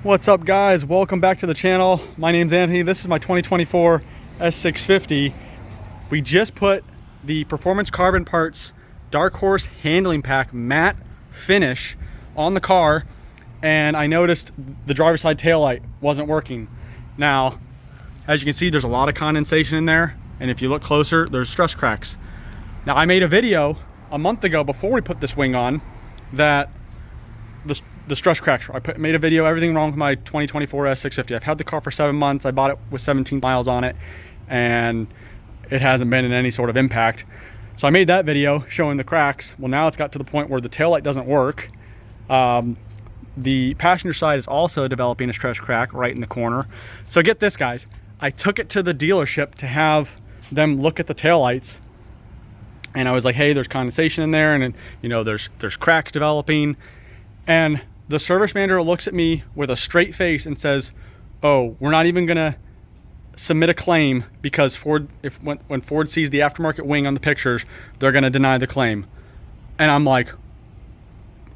What's up, guys? Welcome back to the channel. My name's Anthony. This is my 2024 S650. We just put the Performance Carbon Parts Dark Horse Handling Pack matte finish on the car, and I noticed the driver's side taillight wasn't working. Now, as you can see, there's a lot of condensation in there, and if you look closer, there's stress cracks. Now, I made a video a month ago before we put this wing on that the stress cracks. Made a video, everything wrong with my 2024 S650. I've had the car for 7 months. I bought it with 17 miles on it, and it hasn't been in any sort of impact. So I made that video showing the cracks. Well, now it's got to the point where the taillight doesn't work. The passenger side is also developing a stress crack right in the corner. So get this, guys. I took it to the dealership to have them look at the taillights, and I was like, hey, there's condensation in there, and you know, there's cracks developing. And the service manager looks at me with a straight face and says, oh, we're not even gonna submit a claim because Ford, when Ford sees the aftermarket wing on the pictures, they're gonna deny the claim. And I'm like,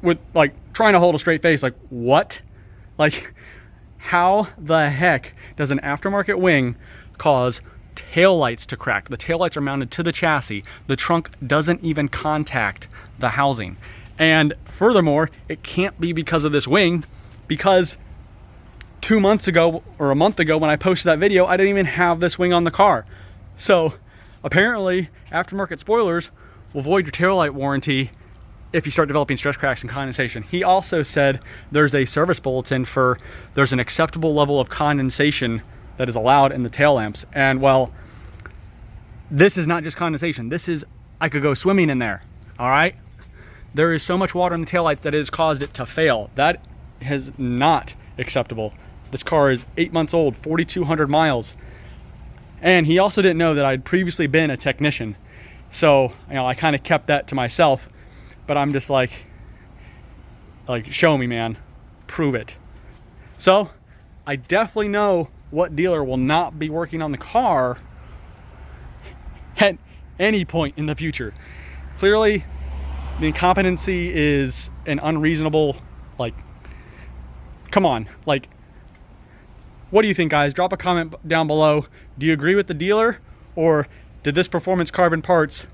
with like trying to hold a straight face, like, what? Like, how the heck does an aftermarket wing cause taillights to crack? The taillights are mounted to the chassis. The trunk doesn't even contact the housing. And furthermore, it can't be because of this wing, because 2 months ago or a month ago when I posted that video, I didn't even have this wing on the car. So apparently aftermarket spoilers will void your taillight warranty if you start developing stress cracks and condensation. He also said there's a service bulletin for there's an acceptable level of condensation that is allowed in the tail lamps. And well, this is not just condensation. This is, I could go swimming in there, all right? There is so much water in the taillights that it has caused it to fail. That is not acceptable. This car is 8 months old, 4,200 miles. And he also didn't know that I'd previously been a technician. So, you know, I kind of kept that to myself, but I'm just like, show me, man, prove it. So I definitely know what dealer will not be working on the car at any point in the future. Clearly, the incompetency is an unreasonable, like, come on. Like, what do you think, guys? Drop a comment down below. Do you agree with the dealer, or did this Performance Carbon Parts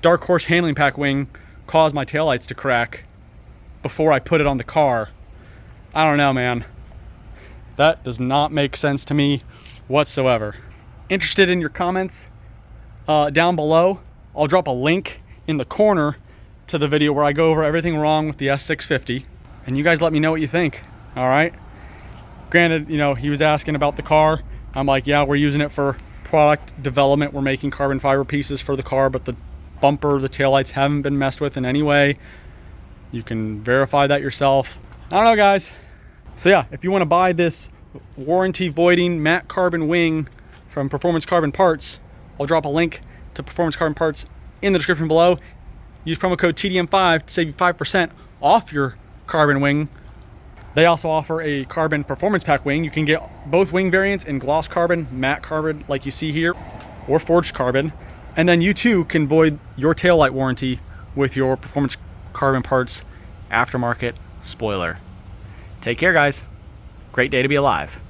Dark Horse Handling Pack wing cause my taillights to crack before I put it on the car? I don't know, man. That does not make sense to me whatsoever. Interested in your comments down below? I'll drop a link in the corner to the video where I go over everything wrong with the S650, and you guys let me know what you think. All right, granted, you know, he was asking about the car. I'm like, yeah, we're using it for product development. We're making carbon fiber pieces for the car, but the bumper, the taillights haven't been messed with in any way. You can verify that yourself. I don't know, guys. So yeah, if you want to buy this warranty voiding matte carbon wing from Performance Carbon Parts, I'll drop a link to Performance Carbon Parts in the description below. Use promo code TDM5 to save you 5% off your carbon wing. They also offer a carbon performance pack wing. You can get both wing variants in gloss carbon, matte carbon like you see here, or forged carbon. And then you too can void your taillight warranty with your Performance Carbon Parts aftermarket spoiler. Take care, guys. Great day to be alive.